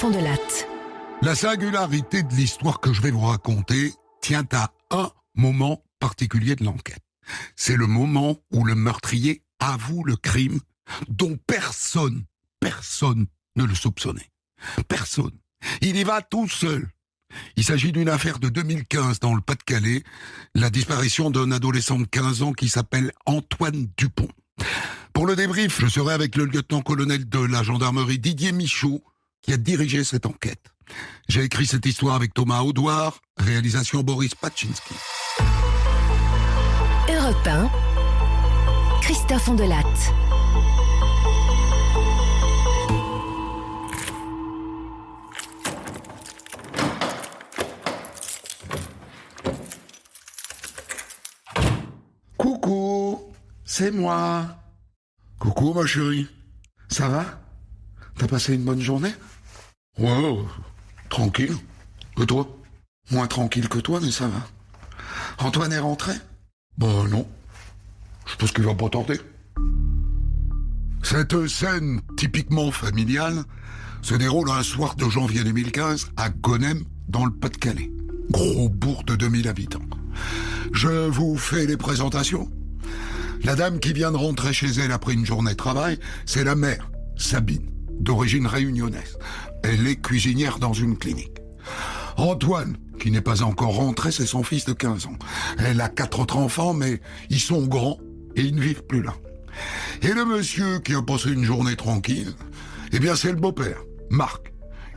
Fond de Latte. La singularité de l'histoire que je vais vous raconter tient à un moment particulier de l'enquête. C'est le moment où le meurtrier avoue le crime dont personne ne le soupçonnait. Personne. Il y va tout seul. Il s'agit d'une affaire de 2015 dans le Pas-de-Calais, la disparition d'un adolescent de 15 ans qui s'appelle Antoine Dupont. Pour le débrief, je serai avec le lieutenant-colonel de la gendarmerie Didier Michaud, qui a dirigé cette enquête. J'ai écrit cette histoire avec Thomas Audouard, réalisation Boris Pachinski. Europe 1, Christophe Fond de Latte. Coucou, c'est moi. Coucou ma chérie, ça va? T'as passé une bonne journée? Ouais, tranquille. Et toi? Moins tranquille que toi, mais ça va. Antoine est rentré? Bah non, je pense qu'il va pas tarder. Cette scène typiquement familiale se déroule un soir de janvier 2015 à Gonem, dans le Pas-de-Calais. Gros bourg de 2000 habitants. Je vous fais les présentations. La dame qui vient de rentrer chez elle après une journée de travail, c'est la mère, Sabine, d'origine réunionnaise. Elle est cuisinière dans une clinique. Antoine, qui n'est pas encore rentré, c'est son fils de 15 ans. Elle a 4 autres enfants, mais ils sont grands et ils ne vivent plus là. Et le monsieur qui a passé une journée tranquille, eh bien c'est le beau-père, Marc.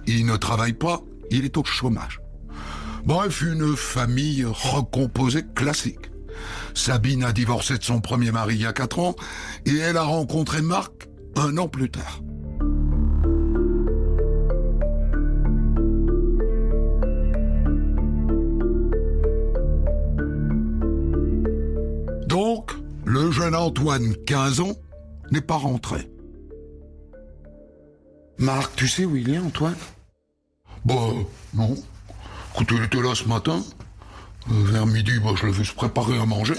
Il ne travaille pas, il est au chômage. Bref, une famille recomposée classique. Sabine a divorcé de son premier mari il y a 4 ans et elle a rencontré Marc 1 an plus tard. Donc, le jeune Antoine, 15 ans, n'est pas rentré. Marc, tu sais où il est, Antoine? Bah, non. Écoute, il était là ce matin. Vers midi, je l'ai vu se préparer à manger.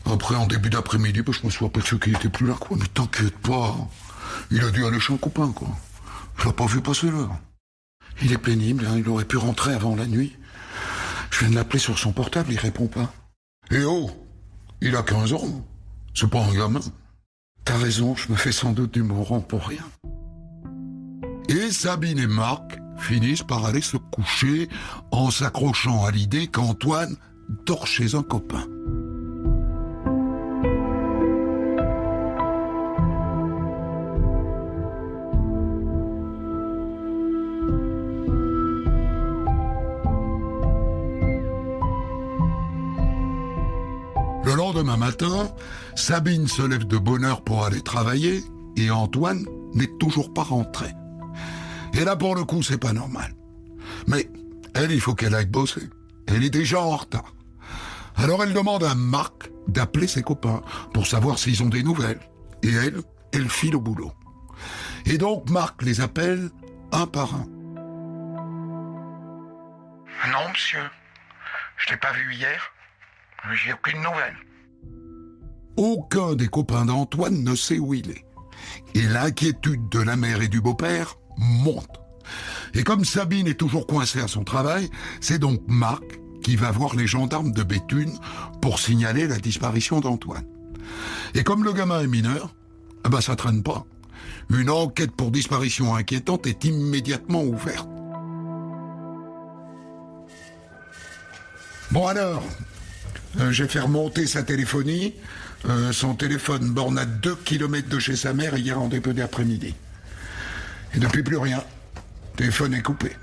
Après, en début d'après-midi, je me suis aperçu qu'il était plus là, quoi. Mais t'inquiète pas. Il a dû aller chez un copain, quoi. Je l'ai pas vu passer l'heure. Il est pénible, hein. Il aurait pu rentrer avant la nuit. Je viens de l'appeler sur son portable, il répond pas. Eh oh! Il a 15 ans. C'est pas un gamin. T'as raison, je me fais sans doute du moron pour rien. Et Sabine et Marc finissent par aller se coucher en s'accrochant à l'idée qu'Antoine dort chez un copain. Le lendemain matin, Sabine se lève de bonne heure pour aller travailler et Antoine n'est toujours pas rentré. Et là, pour le coup, c'est pas normal. Mais elle, il faut qu'elle aille bosser. Elle est déjà en retard. Alors elle demande à Marc d'appeler ses copains pour savoir s'ils ont des nouvelles. Et elle file au boulot. Et donc Marc les appelle un par un. Non, monsieur. Je l'ai pas vu hier. J'ai aucune nouvelle. Aucun des copains d'Antoine ne sait où il est. Et l'inquiétude de la mère et du beau-père monte. Et comme Sabine est toujours coincée à son travail, c'est donc Marc qui va voir les gendarmes de Béthune pour signaler la disparition d'Antoine. Et comme le gamin est mineur, ça traîne pas. Une enquête pour disparition inquiétante est immédiatement ouverte. Bon alors, j'ai fait remonter sa téléphonie. Son téléphone borne à 2 km de chez sa mère hier en début d'après-midi. Et depuis plus rien. Le téléphone est coupé.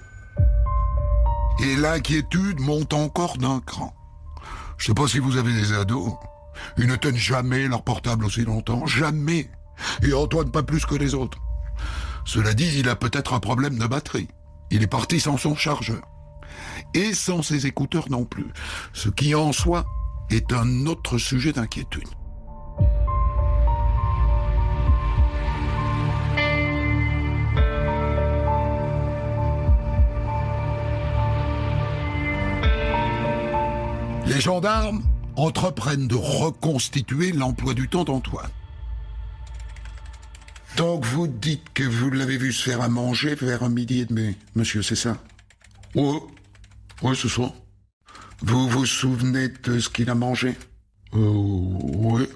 Et l'inquiétude monte encore d'un cran. Je sais pas si vous avez des ados. Ils ne tiennent jamais leur portable aussi longtemps. Jamais. Et Antoine pas plus que les autres. Cela dit, il a peut-être un problème de batterie. Il est parti sans son chargeur. Et sans ses écouteurs non plus. Ce qui en soi est un autre sujet d'inquiétude. Les gendarmes entreprennent de reconstituer l'emploi du temps d'Antoine. Donc vous dites que vous l'avez vu se faire à manger vers 12h30, monsieur, c'est ça? Oui, ce soir. Vous vous souvenez de ce qu'il a mangé? Oui.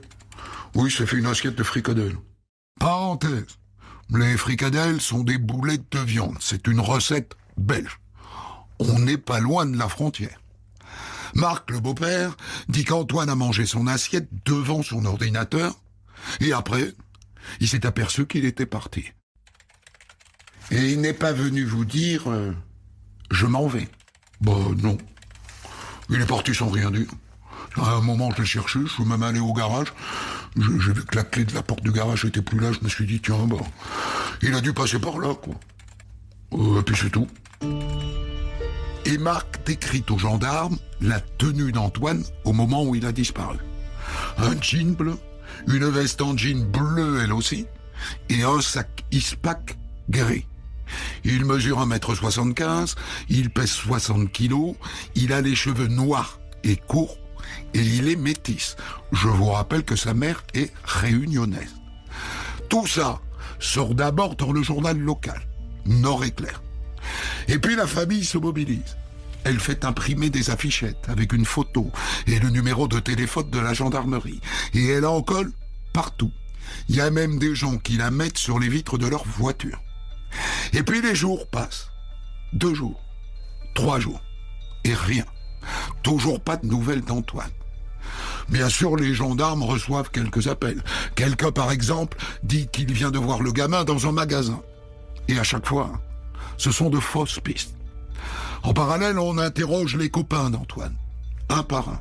Oui, ça fait une assiette de fricadelles. Parenthèse. Les fricadelles sont des boulettes de viande. C'est une recette belge. On n'est pas loin de la frontière. Marc, le beau-père, dit qu'Antoine a mangé son assiette devant son ordinateur, et après, il s'est aperçu qu'il était parti. Et il n'est pas venu vous dire je m'en vais. Non. Il est parti sans rien dire. À un moment, je l'ai cherché, je suis même allé au garage. J'ai vu que la clé de la porte du garage était plus là, je me suis dit, tiens, il a dû passer par là, quoi. Et puis c'est tout. Et Marc décrit aux gendarmes la tenue d'Antoine au moment où il a disparu. Un jean bleu, une veste en jean bleu elle aussi, et un sac Ispac gris. Il mesure 1m75, il pèse 60 kilos, il a les cheveux noirs et courts, et il est métis. Je vous rappelle que sa mère est réunionnaise. Tout ça sort d'abord dans le journal local, Nord-Éclair. Et puis la famille se mobilise. Elle fait imprimer des affichettes avec une photo et le numéro de téléphone de la gendarmerie. Et elle en colle partout. Il y a même des gens qui la mettent sur les vitres de leur voiture. Et puis les jours passent. 2 jours, 3 jours, et rien. Toujours pas de nouvelles d'Antoine. Bien sûr, les gendarmes reçoivent quelques appels. Quelqu'un, par exemple, dit qu'il vient de voir le gamin dans un magasin. Et à chaque fois, ce sont de fausses pistes. En parallèle, on interroge les copains d'Antoine, un par un.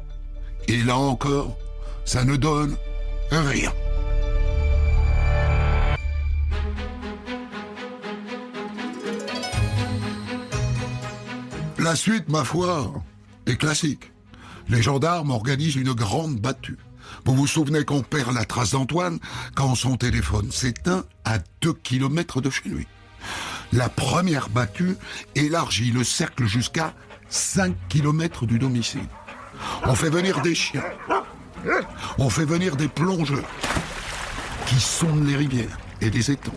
Et là encore, ça ne donne rien. La suite, ma foi, est classique. Les gendarmes organisent une grande battue. Vous vous souvenez qu'on perd la trace d'Antoine quand son téléphone s'éteint à 2 kilomètres de chez lui. La première battue élargit le cercle jusqu'à 5 kilomètres du domicile. On fait venir des chiens. On fait venir des plongeurs qui sondent les rivières et des étangs.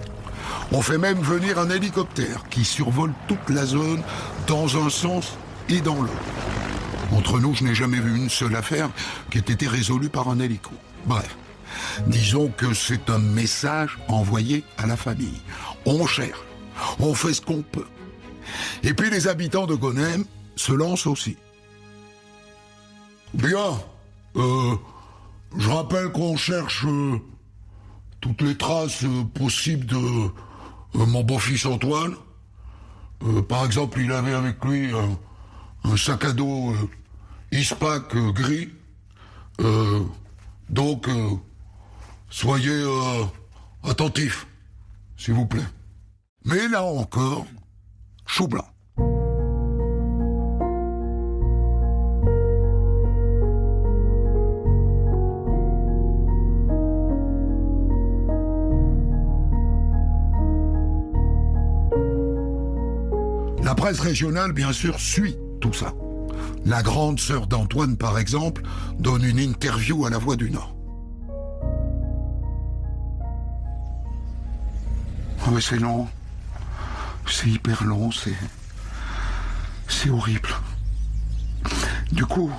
On fait même venir un hélicoptère qui survole toute la zone dans un sens et dans l'autre. Entre nous, je n'ai jamais vu une seule affaire qui ait été résolue par un hélico. Bref, disons que c'est un message envoyé à la famille. On cherche, on fait ce qu'on peut. Et puis les habitants de Gonem se lancent aussi. Bien, je rappelle qu'on cherche toutes les traces possibles de mon beau-fils Antoine. Par exemple, il avait avec lui un sac à dos Ispac gris. Donc, soyez attentifs, s'il vous plaît. Mais là encore, chou blanc. La presse régionale, bien sûr, suit tout ça. La grande sœur d'Antoine, par exemple, donne une interview à La Voix du Nord. Ah mais c'est long. C'est hyper long, c'est horrible. Du coup,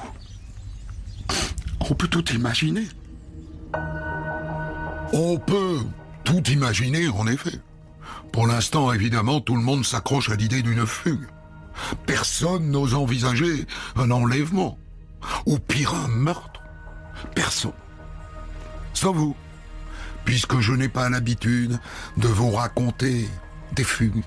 on peut tout imaginer. On peut tout imaginer, en effet. Pour l'instant, évidemment, tout le monde s'accroche à l'idée d'une fugue. Personne n'ose envisager un enlèvement. Ou pire, un meurtre. Personne. Sauf vous. Puisque je n'ai pas l'habitude de vous raconter des fugues.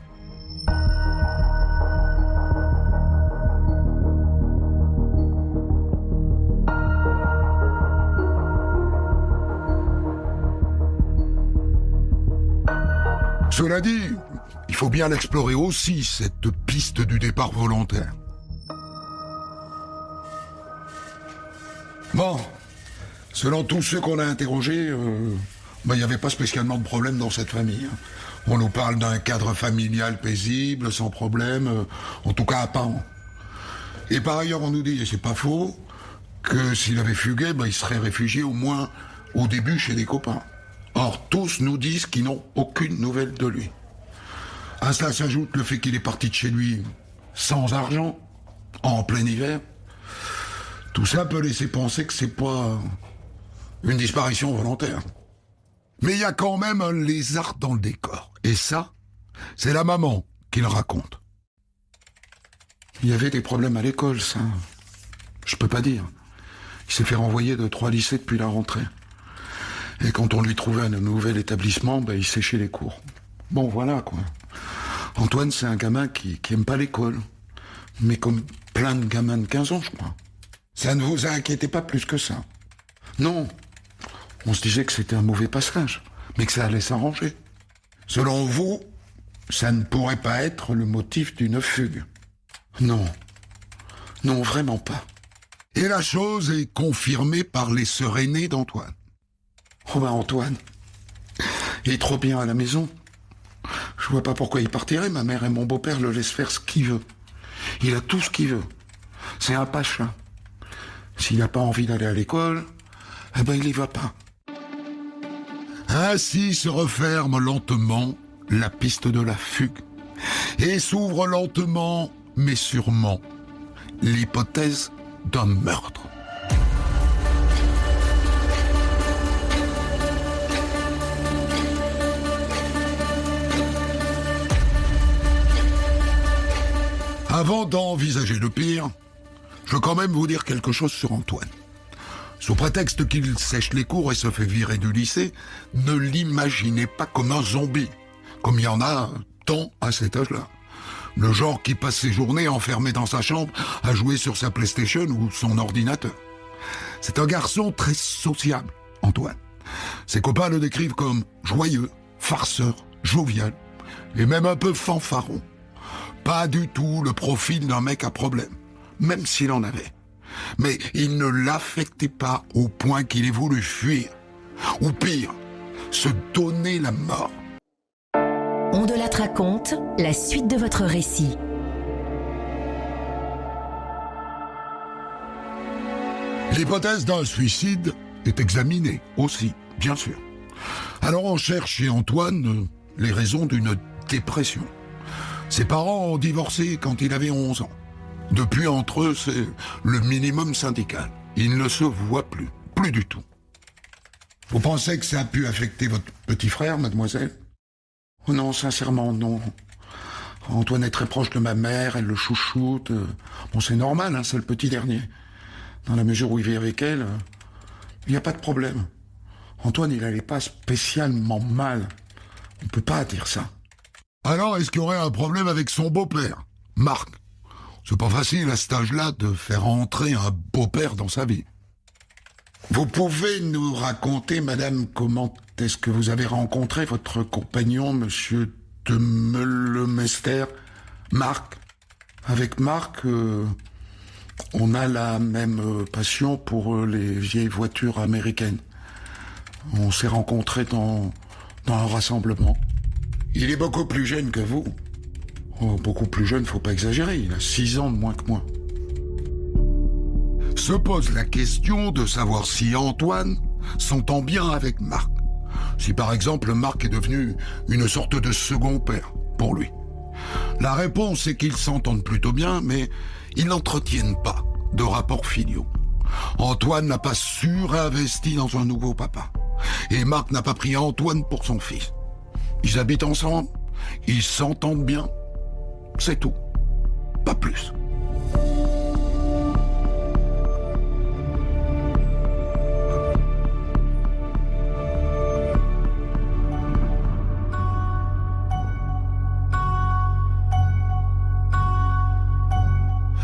Cela dit, il faut bien l'explorer aussi, cette piste du départ volontaire. Bon, selon tous ceux qu'on a interrogés, il n'y avait pas spécialement de problème dans cette famille. On nous parle d'un cadre familial paisible, sans problème, en tout cas apparent. Et par ailleurs, on nous dit, et c'est pas faux, que s'il avait fugué, il serait réfugié au moins au début chez des copains. Or, tous nous disent qu'ils n'ont aucune nouvelle de lui. À cela s'ajoute le fait qu'il est parti de chez lui sans argent, en plein hiver. Tout ça peut laisser penser que c'est pas une disparition volontaire. Mais il y a quand même un lézard dans le décor. Et ça, c'est la maman qui le raconte. Il y avait des problèmes à l'école, ça. Je peux pas dire. Il s'est fait renvoyer de 3 lycées depuis la rentrée. Et quand on lui trouvait un nouvel établissement, il séchait les cours. Bon, voilà, quoi. Antoine, c'est un gamin qui aime pas l'école. Mais comme plein de gamins de 15 ans, je crois. Ça ne vous inquiétez pas plus que ça. Non. On se disait que c'était un mauvais passage, mais que ça allait s'arranger. Selon vous, ça ne pourrait pas être le motif d'une fugue. Non. Non, vraiment pas. Et la chose est confirmée par les sœurs aînées d'Antoine. Oh Antoine, il est trop bien à la maison. Je vois pas pourquoi il partirait, ma mère et mon beau-père le laissent faire ce qu'il veut. Il a tout ce qu'il veut. C'est un pacha. S'il n'a pas envie d'aller à l'école, il y va pas. Ainsi se referme lentement la piste de la fugue. Et s'ouvre lentement, mais sûrement, l'hypothèse d'un meurtre. Avant d'envisager le pire, je veux quand même vous dire quelque chose sur Antoine. Sous prétexte qu'il sèche les cours et se fait virer du lycée, ne l'imaginez pas comme un zombie, comme il y en a tant à cet âge-là. Le genre qui passe ses journées enfermé dans sa chambre à jouer sur sa PlayStation ou son ordinateur. C'est un garçon très sociable, Antoine. Ses copains le décrivent comme joyeux, farceur, jovial et même un peu fanfaron. Pas du tout le profil d'un mec à problème, même s'il en avait. Mais il ne l'affectait pas au point qu'il ait voulu fuir. Ou pire, se donner la mort. On de la raconte, la suite de votre récit. L'hypothèse d'un suicide est examinée aussi, bien sûr. Alors on cherche chez Antoine les raisons d'une dépression. Ses parents ont divorcé quand il avait 11 ans. Depuis, entre eux, c'est le minimum syndical. Ils ne se voient plus. Plus du tout. Vous pensez que ça a pu affecter votre petit frère, mademoiselle? Oh non, sincèrement, non. Antoine est très proche de ma mère, elle le chouchoute. Bon, c'est normal, c'est le petit dernier. Dans la mesure où il vit avec elle, il n'y a pas de problème. Antoine, il n'allait pas spécialement mal. On ne peut pas dire ça. Alors, est-ce qu'il y aurait un problème avec son beau-père, Marc? C'est pas facile à cet âge-là de faire entrer un beau-père dans sa vie. Vous pouvez nous raconter, madame, comment est-ce que vous avez rencontré votre compagnon, monsieur de Meulemester, Marc? Avec Marc, on a la même passion pour les vieilles voitures américaines. On s'est rencontrés dans un rassemblement. Il est beaucoup plus jeune que vous. Oh, beaucoup plus jeune, faut pas exagérer, il a 6 ans de moins que moi. Se pose la question de savoir si Antoine s'entend bien avec Marc. Si par exemple Marc est devenu une sorte de second père pour lui. La réponse est qu'ils s'entendent plutôt bien, mais ils n'entretiennent pas de rapports filiaux. Antoine n'a pas surinvesti dans un nouveau papa. Et Marc n'a pas pris Antoine pour son fils. Ils habitent ensemble, ils s'entendent bien. C'est tout. Pas plus.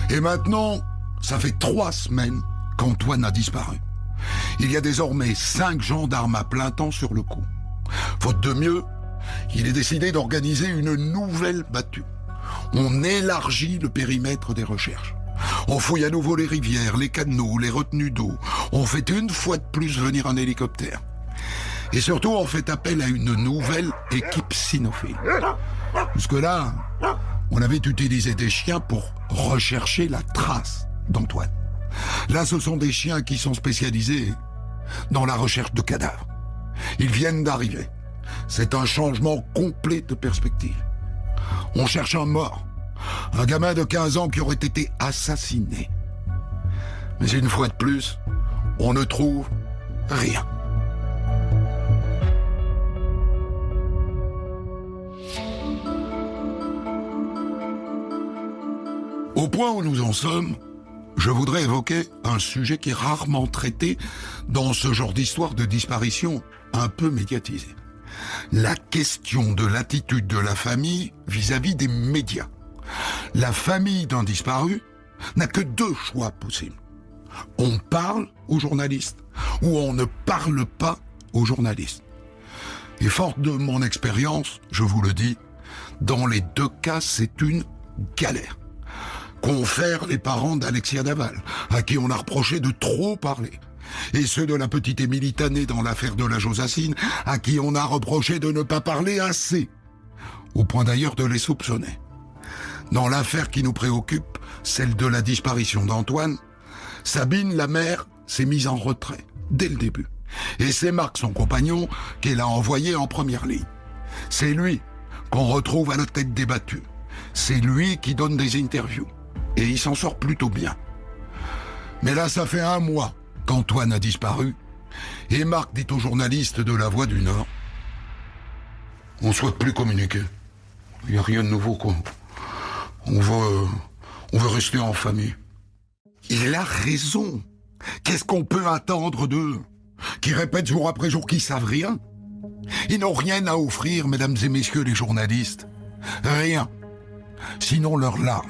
Et maintenant, ça fait 3 semaines qu'Antoine a disparu. Il y a désormais 5 gendarmes à plein temps sur le coup. Faute de mieux, il est décidé d'organiser une nouvelle battue. On élargit le périmètre des recherches. On fouille à nouveau les rivières, les canaux, les retenues d'eau. On fait une fois de plus venir un hélicoptère. Et surtout, on fait appel à une nouvelle équipe cynophile. Jusque-là, on avait utilisé des chiens pour rechercher la trace d'Antoine. Là, ce sont des chiens qui sont spécialisés dans la recherche de cadavres. Ils viennent d'arriver. C'est un changement complet de perspective. On cherche un mort. Un gamin de 15 ans qui aurait été assassiné. Mais une fois de plus, on ne trouve rien. Au point où nous en sommes, je voudrais évoquer un sujet qui est rarement traité dans ce genre d'histoire de disparition un peu médiatisée. La question de l'attitude de la famille vis-à-vis des médias. La famille d'un disparu n'a que deux choix possibles. On parle aux journalistes ou on ne parle pas aux journalistes. Et fort de mon expérience, je vous le dis, dans les deux cas, c'est une galère. Confèrent les parents d'Alexia Daval, à qui on a reproché de trop parler. Et ceux de la petite Émilie Tanet dans l'affaire de la Josassine, à qui on a reproché de ne pas parler assez. Au point d'ailleurs de les soupçonner. Dans l'affaire qui nous préoccupe, celle de la disparition d'Antoine, Sabine, la mère, s'est mise en retrait, dès le début. Et c'est Marc, son compagnon, qui l'a envoyé en première ligne. C'est lui qu'on retrouve à la tête des battus. C'est lui qui donne des interviews. Et il s'en sort plutôt bien. Mais là, ça fait 1 mois qu'Antoine a disparu. Et Marc dit aux journalistes de La Voix du Nord: on ne souhaite plus communiquer. Il n'y a rien de nouveau, quoi. On veut rester en famille. Il a raison. Qu'est-ce qu'on peut attendre d'eux? Qui répètent jour après jour qu'ils savent rien? Ils n'ont rien à offrir, mesdames et messieurs les journalistes. Rien. Sinon leurs larmes.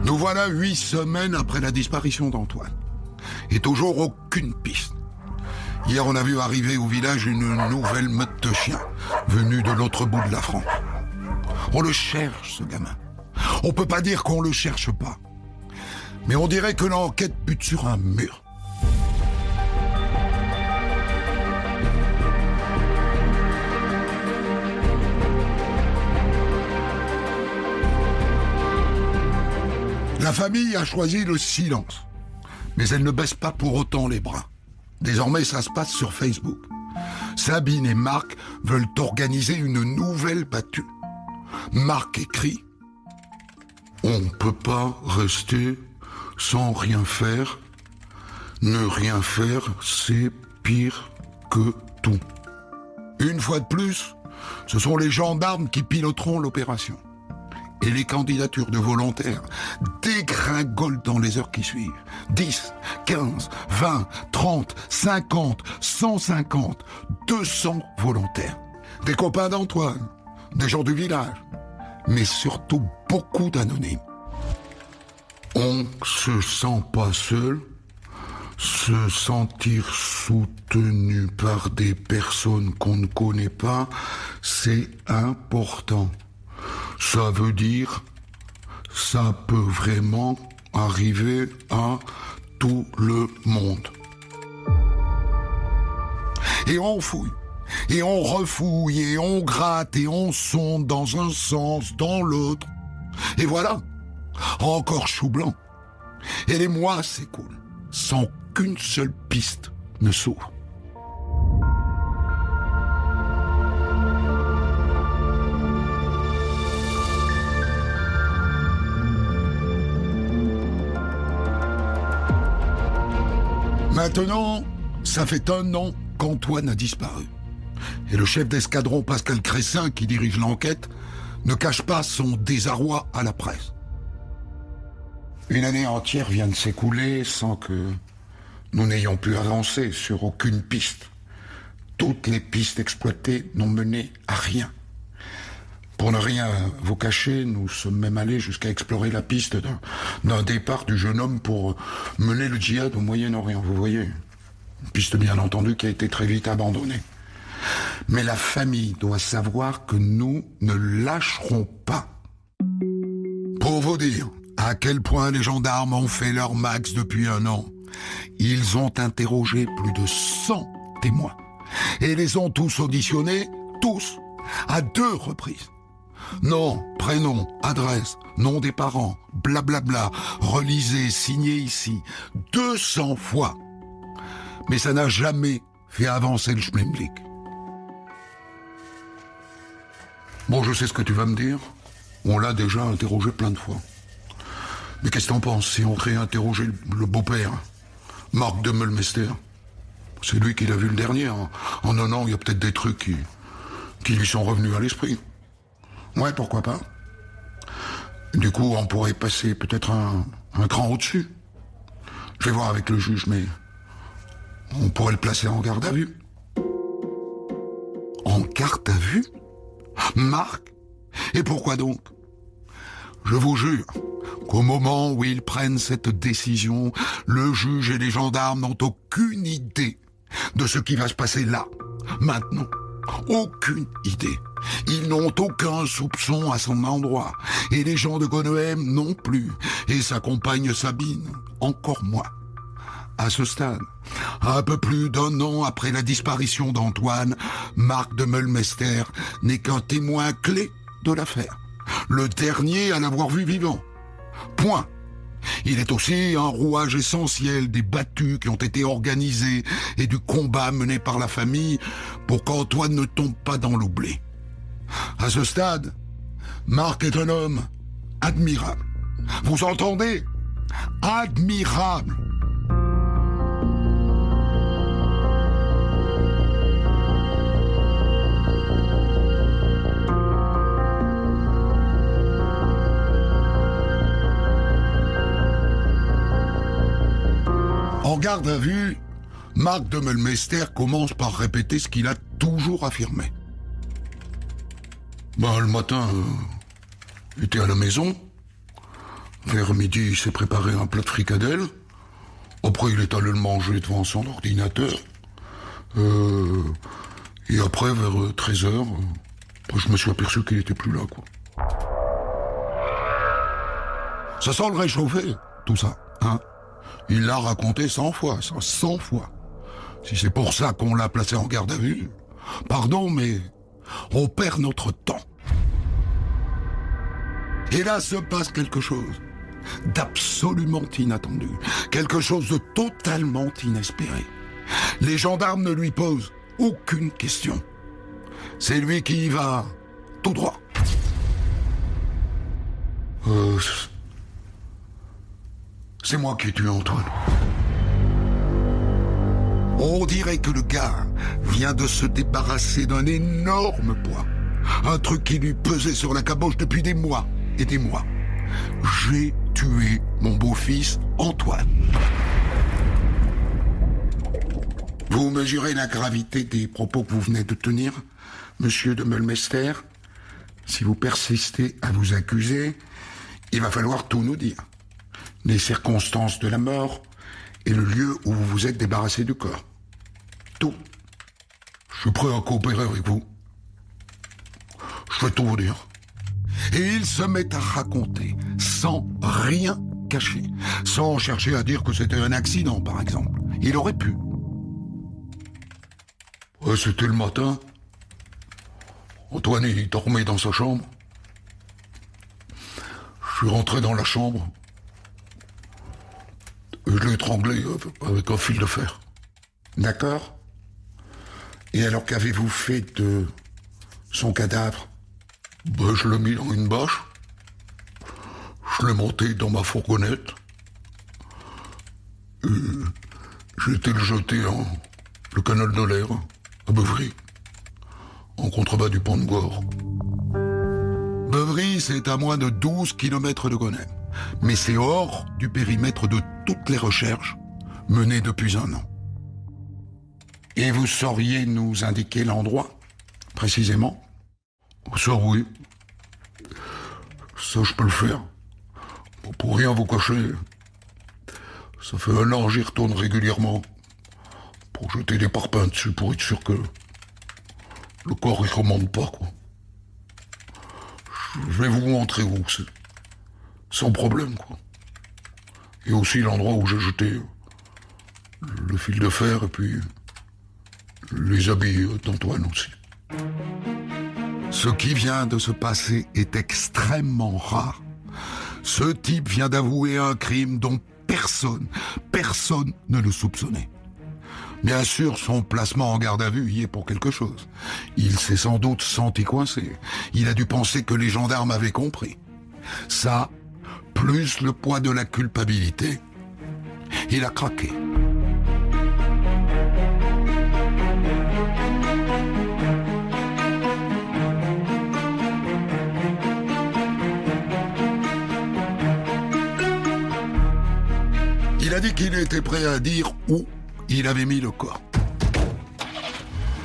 Nous voilà 8 semaines après la disparition d'Antoine. Et toujours aucune piste. Hier, on a vu arriver au village une nouvelle meute de chiens, venue de l'autre bout de la France. On le cherche, ce gamin. On peut pas dire qu'on le cherche pas. Mais on dirait que l'enquête bute sur un mur. La famille a choisi le silence. Mais elle ne baisse pas pour autant les bras. Désormais, ça se passe sur Facebook. Sabine et Marc veulent organiser une nouvelle battue. Marc écrit: on ne peut pas rester sans rien faire. Ne rien faire, c'est pire que tout. Une fois de plus, ce sont les gendarmes qui piloteront l'opération. Et les candidatures de volontaires dégringolent dans les heures qui suivent. 10, 15, 20, 30, 50, 150, 200 volontaires. Des copains d'Antoine, des gens du village, mais surtout beaucoup d'anonymes. On se sent pas seul. Se sentir soutenu par des personnes qu'on ne connaît pas, c'est important. Ça veut dire, ça peut vraiment arriver à tout le monde. Et on fouille, et on refouille, et on gratte, et on sonde dans un sens, dans l'autre. Et voilà, encore chou blanc. Et les mois s'écoulent, sans qu'une seule piste ne s'ouvre. Maintenant, ça fait 1 an qu'Antoine a disparu. Et le chef d'escadron Pascal Cressin, qui dirige l'enquête, ne cache pas son désarroi à la presse. Une année entière vient de s'écouler sans que nous n'ayons pu avancer sur aucune piste. Toutes les pistes exploitées n'ont mené à rien. Pour ne rien vous cacher, nous sommes même allés jusqu'à explorer la piste d'un départ du jeune homme pour mener le djihad au Moyen-Orient, vous voyez. Une piste bien entendu qui a été très vite abandonnée. Mais la famille doit savoir que nous ne lâcherons pas. Pour vous dire à quel point les gendarmes ont fait leur max depuis 1 an, ils ont interrogé plus de 100 témoins et les ont tous auditionnés, tous À 2 reprises. Nom, prénom, adresse, nom des parents, blablabla, relisez, signez ici, 200 fois. Mais ça n'a jamais fait avancer le schmlimblick. Bon, je sais ce que tu vas me dire. On l'a déjà interrogé plein de fois. Mais qu'est-ce que t'en penses si on réinterrogeait le beau-père, Marc de Meulmester? C'est lui qui l'a vu le dernier. En un an, il y a peut-être des trucs qui lui sont revenus à l'esprit. Ouais, pourquoi pas. Du coup, on pourrait passer peut-être un cran au-dessus. Je vais voir avec le juge, mais on pourrait le placer en garde à vue. En garde à vue? Marc? Et pourquoi donc? Je vous jure qu'au moment où ils prennent cette décision, le juge et les gendarmes n'ont aucune idée de ce qui va se passer là, maintenant. Aucune idée. Ils n'ont aucun soupçon à son endroit. Et les gens de Gonehem non plus. Et sa compagne Sabine, encore moins. À ce stade, un peu plus d'1 an après la disparition d'Antoine, Marc de Meulmester n'est qu'un témoin clé de l'affaire. Le dernier à l'avoir vu vivant. Point. Il est aussi un rouage essentiel des battues qui ont été organisées et du combat mené par la famille pour qu'Antoine ne tombe pas dans l'oubli. À ce stade, Marc est un homme admirable. Vous entendez? Admirable. En garde à vue, Marc de Meulmester commence par répéter ce qu'il a toujours affirmé. Le matin, il était à la maison. Vers midi, il s'est préparé un plat de fricadelle. Après, il est allé le manger devant son ordinateur. Et après, vers 13h, je me suis aperçu qu'il était plus là, quoi. Ça sent le réchauffé, tout ça, hein? Il l'a raconté 100 fois, 100 fois. Si c'est pour ça qu'on l'a placé en garde à vue, pardon, mais on perd notre temps. Et là se passe quelque chose d'absolument inattendu, quelque chose de totalement inespéré. Les gendarmes ne lui posent aucune question. C'est lui qui y va tout droit. C'est moi qui ai tué Antoine. On dirait que le gars vient de se débarrasser d'un énorme poids. Un truc qui lui pesait sur la caboche depuis des mois et des mois. J'ai tué mon beau-fils Antoine. Vous mesurez la gravité des propos que vous venez de tenir, monsieur de Meulmester? Si vous persistez à vous accuser, il va falloir tout nous dire. Les circonstances de la mort et le lieu où vous vous êtes débarrassé du corps. Tout. Je suis prêt à coopérer avec vous. Je vais tout vous dire. Et il se met à raconter, sans rien cacher, sans chercher à dire que c'était un accident, par exemple. Il aurait pu. C'était le matin. Antoine, il dormait dans sa chambre. Je suis rentré dans la chambre. Je l'ai étranglé avec un fil de fer. D'accord. Et alors qu'avez-vous fait de son cadavre? Je l'ai mis dans une bâche. Je l'ai monté dans ma fourgonnette. Et j'ai été le jeter dans le canal de l'Air, à Beuvry, en contrebas du pont de Gore. Beuvry, c'est à moins de 12 km de Gonehem. Mais c'est hors du périmètre de toutes les recherches menées depuis 1 an. Et vous sauriez nous indiquer l'endroit, précisément? Ça, oui. Ça, je peux le faire. Pour rien vous cacher, ça fait 1 an, j'y retourne régulièrement pour jeter des parpaings dessus, pour être sûr que le corps, il remonte pas, quoi. Je vais vous montrer où c'est. Sans problème, quoi. Et aussi l'endroit où j'ai jeté le fil de fer et puis les habits d'Antoine aussi. Ce qui vient de se passer est extrêmement rare. Ce type vient d'avouer un crime dont personne ne le soupçonnait. Bien sûr, son placement en garde à vue y est pour quelque chose. Il s'est sans doute senti coincé. Il a dû penser que les gendarmes avaient compris. Ça, plus le poids de la culpabilité, il a craqué. Il a dit qu'il était prêt à dire où il avait mis le corps.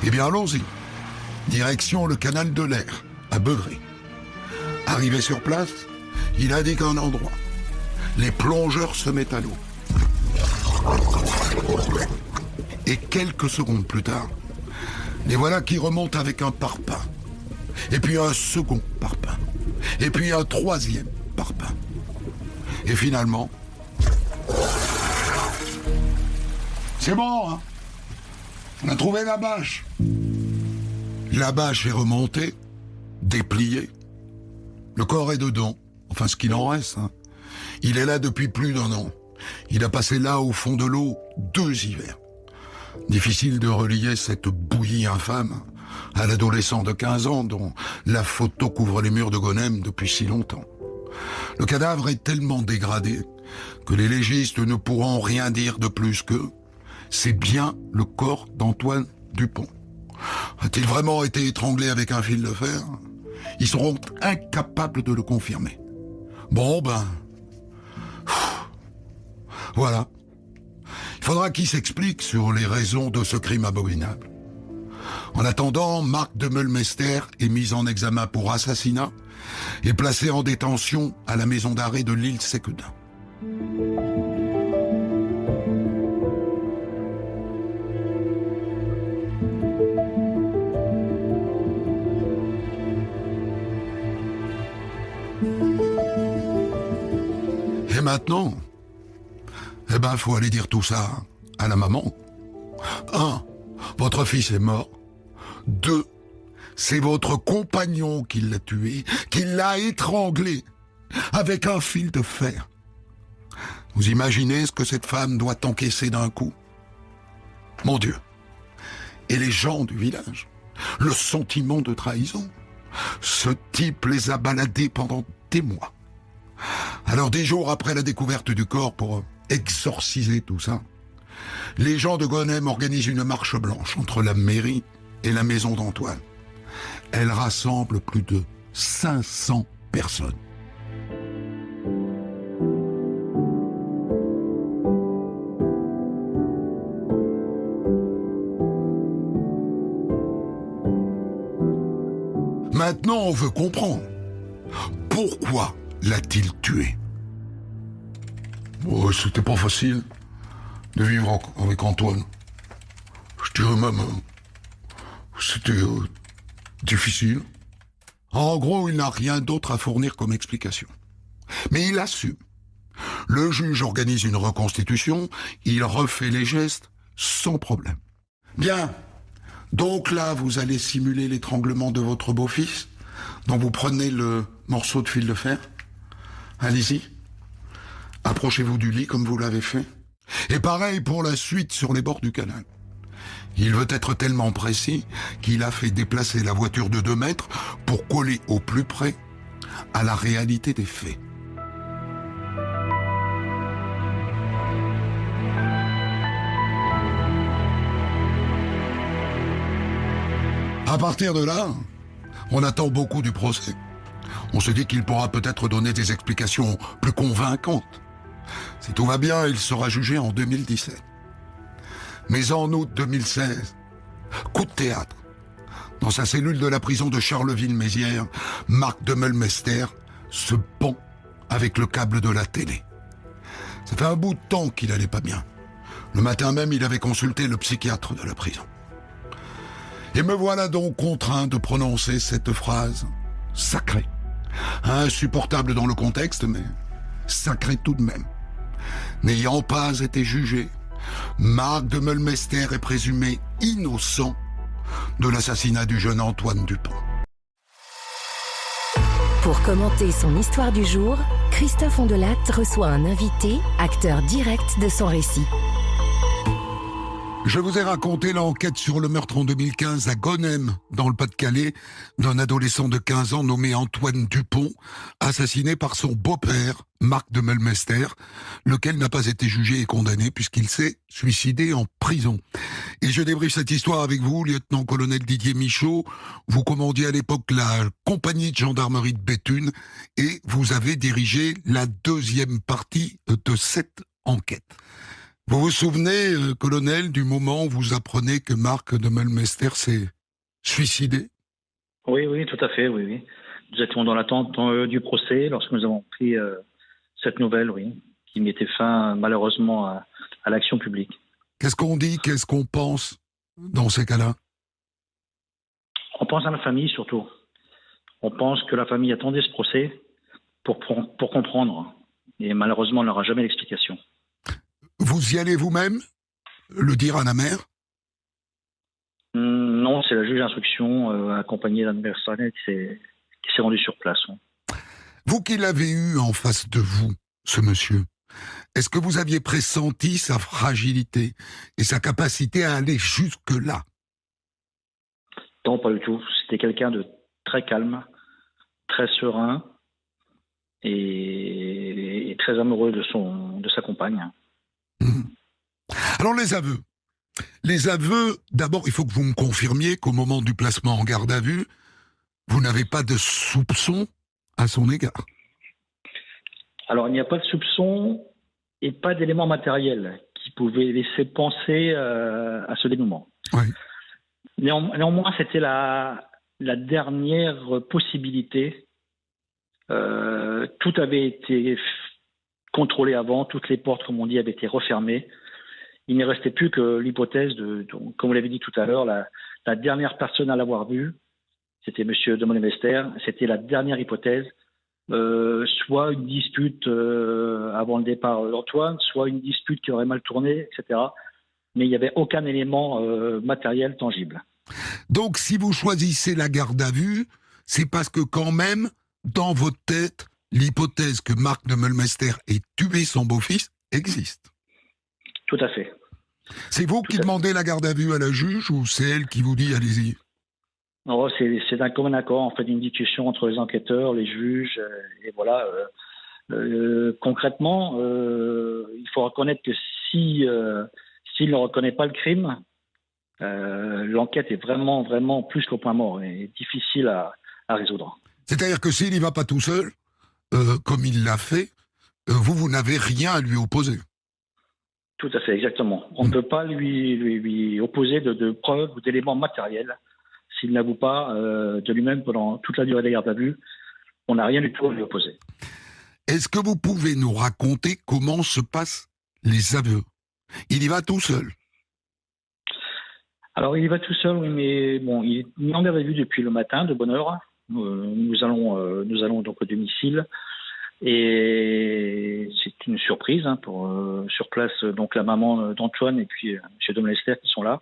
Eh bien, allons-y. Direction le canal de l'Air, à Beuvry. Arrivé sur place, il indique un endroit. Les plongeurs se mettent à l'eau. Et quelques secondes plus tard, les voilà qui remontent avec un parpaing. Et puis un second parpaing. Et puis un troisième parpaing. Et finalement... C'est bon, hein? On a trouvé la bâche. La bâche est remontée, dépliée. Le corps est dedans. Enfin, ce qu'il en reste, hein. Il est là depuis plus d'1 an. Il a passé là, au fond de l'eau, 2 hivers. Difficile de relier cette bouillie infâme à l'adolescent de 15 ans dont la photo couvre les murs de Gonem depuis si longtemps. Le cadavre est tellement dégradé que les légistes ne pourront rien dire de plus que c'est bien le corps d'Antoine Dupont. A-t-il vraiment été étranglé avec un fil de fer? Ils seront incapables de le confirmer. Bon ben... Voilà. Il faudra qu'il s'explique sur les raisons de ce crime abominable. En attendant, Marc de Meulmester est mis en examen pour assassinat et placé en détention à la maison d'arrêt de l'île Séquedin. Et maintenant, faut aller dire tout ça à la maman. 1, votre fils est mort. 2, c'est votre compagnon qui l'a tué, qui l'a étranglé avec un fil de fer. Vous imaginez ce que cette femme doit encaisser d'un coup? Mon Dieu. Et les gens du village, le sentiment de trahison. Ce type les a baladés pendant des mois. Alors 10 jours après la découverte du corps, pour exorciser tout ça, les gens de Gonem organisent une marche blanche entre la mairie et la maison d'Antoine. Elle rassemble plus de 500 personnes. Maintenant, on veut comprendre. Pourquoi l'a-t-il tué? C'était pas facile de vivre avec Antoine. Je dirais même... c'était difficile. En gros, il n'a rien d'autre à fournir comme explication. Mais il assume. Le juge organise une reconstitution, il refait les gestes sans problème. Bien. Donc là, vous allez simuler l'étranglement de votre beau-fils, dont vous prenez le morceau de fil de fer. Allez-y. Approchez-vous du lit comme vous l'avez fait. Et pareil pour la suite sur les bords du canal. Il veut être tellement précis qu'il a fait déplacer la voiture de 2 mètres pour coller au plus près à la réalité des faits. À partir de là, on attend beaucoup du procès. On se dit qu'il pourra peut-être donner des explications plus convaincantes. Si tout va bien, il sera jugé en 2017. Mais en août 2016, coup de théâtre. Dans sa cellule de la prison de Charleville-Mézières, Marc de Meulmester se pend avec le câble de la télé. Ça fait un bout de temps qu'il allait pas bien. Le matin même, il avait consulté le psychiatre de la prison. Et me voilà donc contraint de prononcer cette phrase sacrée. Insupportable dans le contexte, mais sacrée tout de même. N'ayant pas été jugé, Marc de Meulmester est présumé innocent de l'assassinat du jeune Antoine Dupont. Pour commenter son histoire du jour, Christophe Ondelat reçoit un invité, acteur direct de son récit. Je vous ai raconté l'enquête sur le meurtre en 2015 à Gonem, dans le Pas-de-Calais, d'un adolescent de 15 ans nommé Antoine Dupont, assassiné par son beau-père, Marc de Melmester, lequel n'a pas été jugé et condamné puisqu'il s'est suicidé en prison. Et je débriefe cette histoire avec vous, lieutenant-colonel Didier Michaud. Vous commandiez à l'époque la compagnie de gendarmerie de Béthune et vous avez dirigé la deuxième partie de cette enquête. Vous vous souvenez, colonel, du moment où vous apprenez que Marc de Melmester s'est suicidé? Oui, tout à fait, oui. Nous étions dans l'attente du procès lorsque nous avons pris cette nouvelle, oui, qui mettait fin malheureusement à l'action publique. Qu'est-ce qu'on dit, qu'est-ce qu'on pense dans ces cas-là? On pense à la famille surtout. On pense que la famille attendait ce procès pour comprendre. Et malheureusement, on n'aura jamais l'explication. Vous y allez vous-même le dire à la mère? Non, c'est la juge d'instruction accompagnée d'un personnel qui s'est rendu sur place. Vous qui l'avez eu en face de vous, ce monsieur, est-ce que vous aviez pressenti sa fragilité et sa capacité à aller jusque-là? Non, pas du tout. C'était quelqu'un de très calme, très serein et très amoureux de sa compagne. Alors les aveux. Les aveux, d'abord, il faut que vous me confirmiez qu'au moment du placement en garde à vue, vous n'avez pas de soupçon à son égard. Alors, il n'y a pas de soupçon et pas d'éléments matériels qui pouvaient laisser penser à ce dénouement. Oui. Néanmoins, c'était la dernière possibilité. Tout avait été contrôlé avant, toutes les portes, comme on dit, avaient été refermées. Il ne restait plus que l'hypothèse comme vous l'avez dit tout à l'heure, la dernière personne à l'avoir vu, c'était M. de Melmester. C'était la dernière hypothèse. Soit une dispute avant le départ d'Antoine, soit une dispute qui aurait mal tourné, etc. Mais il n'y avait aucun élément matériel tangible. Donc, si vous choisissez la garde à vue, c'est parce que quand même, dans votre tête, l'hypothèse que Marc de Melmester ait tué son beau-fils existe. Tout à fait. C'est vous qui demandez la garde à vue à la juge ou c'est elle qui vous dit allez-y? Non, c'est un commun accord, en fait, une discussion entre les enquêteurs, les juges, et voilà. Concrètement, il faut reconnaître que s'il ne reconnaît pas le crime, l'enquête est vraiment, vraiment plus qu'au point mort et difficile à résoudre. C'est-à-dire que s'il n'y va pas tout seul, comme il l'a fait, vous n'avez rien à lui opposer. Tout à fait, exactement. On ne peut pas lui opposer de preuves ou d'éléments matériels. S'il n'avoue pas de lui-même pendant toute la durée des gardes à vue, on n'a rien du tout à lui opposer. Est-ce que vous pouvez nous raconter comment se passent les aveux? Il y va tout seul? Alors, il y va tout seul, oui, mais bon, il est en garde à vue depuis le matin, de bonne heure. Nous allons donc au domicile. Et c'est une surprise sur place, donc la maman d'Antoine et puis M. de Melmester qui sont là.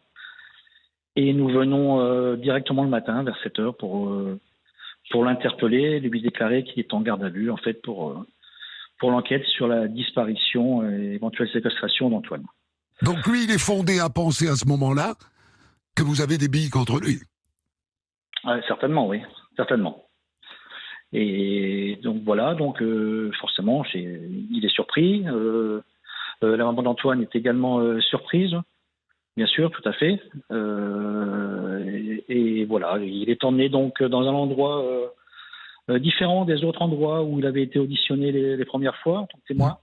Et nous venons directement le matin, vers 7h, pour l'interpeller, lui déclarer qu'il est en garde à vue, en fait, pour l'enquête sur la disparition et éventuelle séquestration d'Antoine. Donc lui, il est fondé à penser à ce moment-là que vous avez des billes contre lui? Certainement, oui, certainement. Et donc voilà, forcément, il est surpris. La maman d'Antoine est également surprise. Bien sûr, tout à fait. Et voilà, il est emmené donc dans un endroit différent des autres endroits où il avait été auditionné les premières fois en tant que témoin,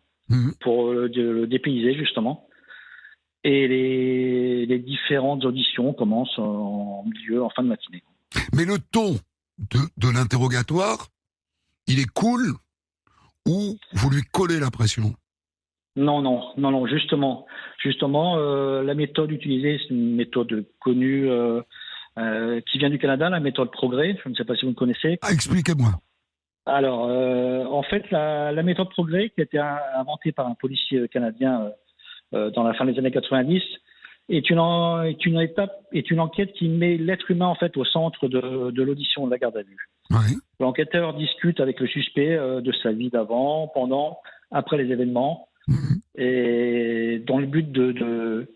pour le dépayser justement. Et les différentes auditions commencent en fin de matinée. Mais le ton de l'interrogatoire, il est cool ou vous lui collez la pression? Non, justement, la méthode utilisée, c'est une méthode connue qui vient du Canada, la méthode Progrès. Je ne sais pas si vous me connaissez. Ah, expliquez-moi. Alors, en fait, la méthode Progrès, qui a été inventée par un policier canadien dans la fin des années 90, est une enquête qui met l'être humain en fait au centre de l'audition de la garde à vue. Oui. L'enquêteur discute avec le suspect de sa vie d'avant, pendant, après les événements, et dans le but de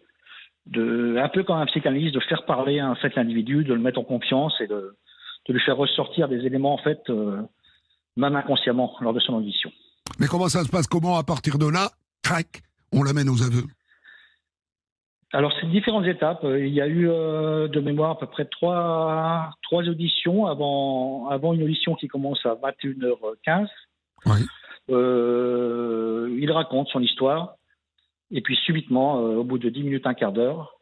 un peu comme un psychanalyste, de faire parler en fait l'individu, de le mettre en confiance et de lui faire ressortir des éléments en fait, même inconsciemment lors de son audition. Mais comment ça se passe? Comment, à partir de là, crac, on l'amène aux aveux? Alors, c'est différentes étapes. Il y a eu, de mémoire, à peu près trois auditions avant une audition qui commence à 21h15. Oui. Il raconte son histoire. Et puis, subitement, au bout de 10 minutes, un quart d'heure,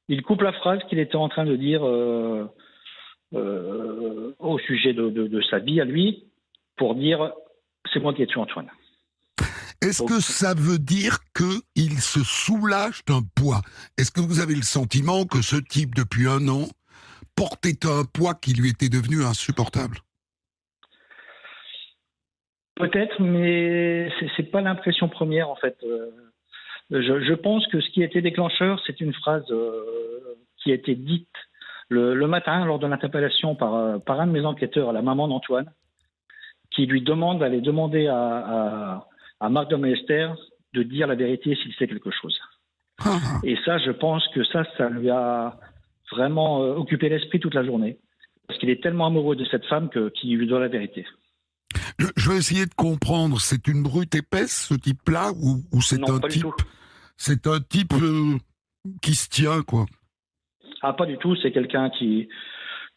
il coupe la phrase qu'il était en train de dire au sujet de sa vie à lui, pour dire « c'est moi qui ai tué Antoine ». Est-ce que ça veut dire qu'il se soulage d'un poids? Est-ce que vous avez le sentiment que ce type, depuis 1 an, portait un poids qui lui était devenu insupportable? Peut-être, mais c'est pas l'impression première, en fait. Je pense que ce qui a été déclencheur, c'est une phrase qui a été dite le matin lors de l'interpellation par un de mes enquêteurs, la maman d'Antoine, qui lui demande d'aller demander à Marc de Maester de dire la vérité s'il sait quelque chose. Et ça, je pense que ça lui a vraiment occupé l'esprit toute la journée. Parce qu'il est tellement amoureux de cette femme qu'il lui doit la vérité. Je vais essayer de comprendre. C'est une brute épaisse, ce type-là, ou c'est Non, un pas du type... tout. C'est un type qui se tient, quoi. Ah, pas du tout. C'est quelqu'un qui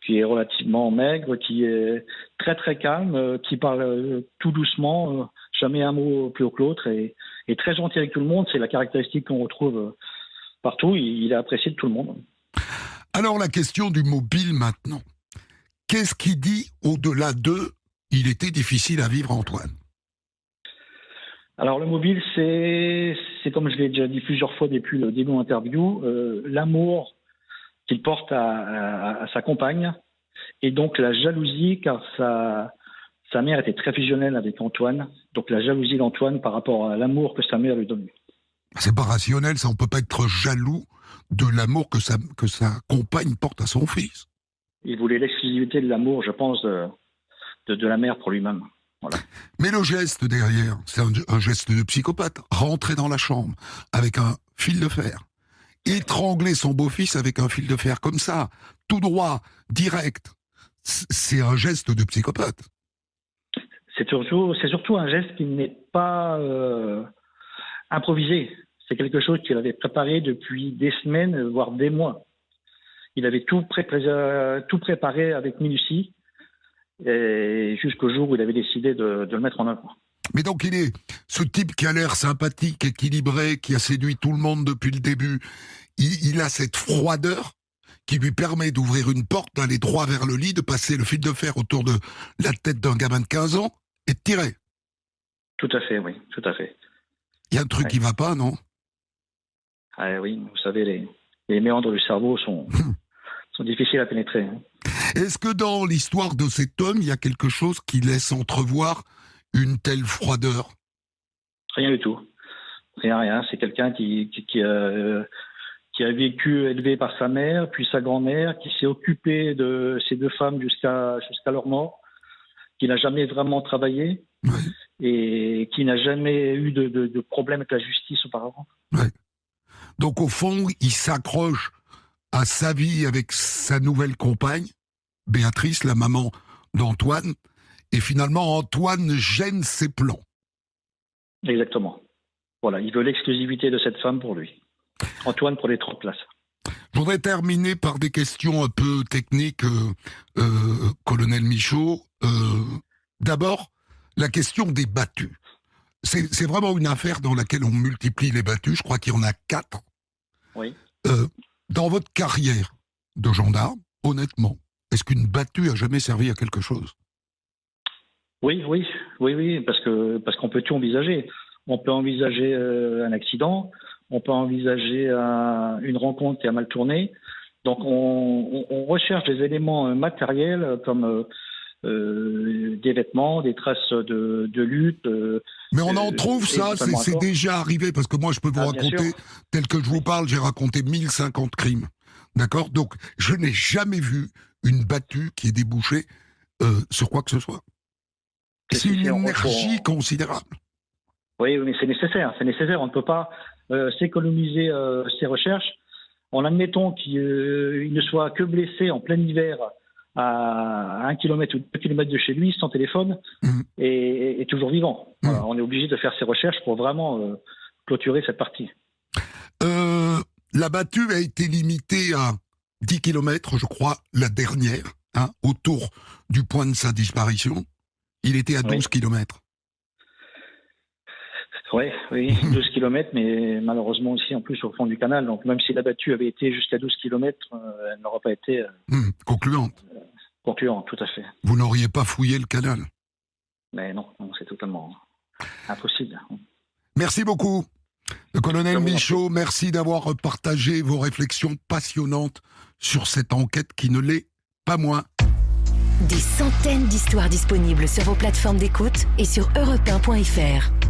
est relativement maigre, qui est très très calme, qui parle tout doucement, jamais un mot plus haut que l'autre, et très gentil avec tout le monde. C'est la caractéristique qu'on retrouve partout. Il est apprécié de tout le monde. Alors la question du mobile maintenant. Qu'est-ce qui dit au-delà de « il était difficile à vivre, Antoine » ? Alors le mobile, c'est comme je l'ai déjà dit plusieurs fois depuis le début de l'interview, l'amour qu'il porte à sa compagne, et donc la jalousie, car sa mère était très fusionnelle avec Antoine, donc la jalousie d'Antoine par rapport à l'amour que sa mère lui donnait. C'est pas rationnel, ça. On peut pas être jaloux de l'amour que sa compagne porte à son fils. Il voulait l'exclusivité de l'amour, je pense, de la mère pour lui-même. Voilà. Mais le geste derrière, c'est un geste de psychopathe. Rentrer dans la chambre avec un fil de fer. Étrangler son beau-fils avec un fil de fer comme ça, tout droit, direct. C'est un geste de psychopathe. C'est surtout un geste qui n'est pas improvisé. C'est quelque chose qu'il avait préparé depuis des semaines, voire des mois. Il avait tout préparé avec minutie, et jusqu'au jour où il avait décidé de le mettre en œuvre. Mais donc il est ce type qui a l'air sympathique, équilibré, qui a séduit tout le monde depuis le début. Il a cette froideur qui lui permet d'ouvrir une porte, d'aller droit vers le lit, de passer le fil de fer autour de la tête d'un gamin de 15 ans et de tirer. Tout à fait, oui, tout à fait. Il y a un truc qui va pas, non? Ah oui, vous savez, les méandres du cerveau sont difficiles à pénétrer. Hein. Est-ce que dans l'histoire de cet homme, il y a quelque chose qui laisse entrevoir une telle froideur? Rien du tout. Rien. C'est quelqu'un qui a vécu élevé par sa mère, puis sa grand-mère, qui s'est occupé de ces deux femmes jusqu'à leur mort, qui n'a jamais vraiment travaillé, et qui n'a jamais eu de problème avec la justice auparavant. Ouais. Donc au fond, il s'accroche à sa vie avec sa nouvelle compagne, Béatrice, la maman d'Antoine, et finalement Antoine gêne ses plans. Exactement. Voilà, il veut l'exclusivité de cette femme pour lui. Antoine prenait trop de place. Je voudrais terminer par des questions un peu techniques, colonel Michaud. D'abord, la question des battus. C'est vraiment une affaire dans laquelle on multiplie les battus. Je crois qu'il y en a 4. Oui. Dans votre carrière de gendarme, honnêtement, est-ce qu'une battue a jamais servi à quelque chose? Oui, parce qu'on peut tout envisager. On peut envisager un accident, on peut envisager une rencontre qui a mal tourné. Donc on recherche des éléments matériels comme des vêtements, des traces de lutte. Mais on en trouve ça, c'est déjà arrivé, parce que moi je peux vous raconter, tel que je vous parle, j'ai raconté 1050 crimes. D'accord? Donc je n'ai jamais vu une battue qui ait débouché sur quoi que ce soit. C'est une énergie considérable. Oui, mais c'est nécessaire. On ne peut pas s'économiser ses recherches. En admettant qu'il ne soit que blessé en plein hiver à 1 km ou 2 km de chez lui, sans téléphone, et toujours vivant. Voilà, on est obligé de faire ses recherches pour vraiment clôturer cette partie. La battue a été limitée à 10 km, je crois, la dernière, autour du point de sa disparition. Il était à 12 km. Oui, 12 km, mais malheureusement aussi en plus au fond du canal. Donc même si la battue avait été jusqu'à 12 km, elle n'aurait pas été concluante. Concluante, tout à fait. Vous n'auriez pas fouillé le canal? Mais non, c'est totalement impossible. Merci beaucoup. Le colonel Michaud, merci d'avoir partagé vos réflexions passionnantes sur cette enquête qui ne l'est pas moins. Des centaines d'histoires disponibles sur vos plateformes d'écoute et sur europe1.fr.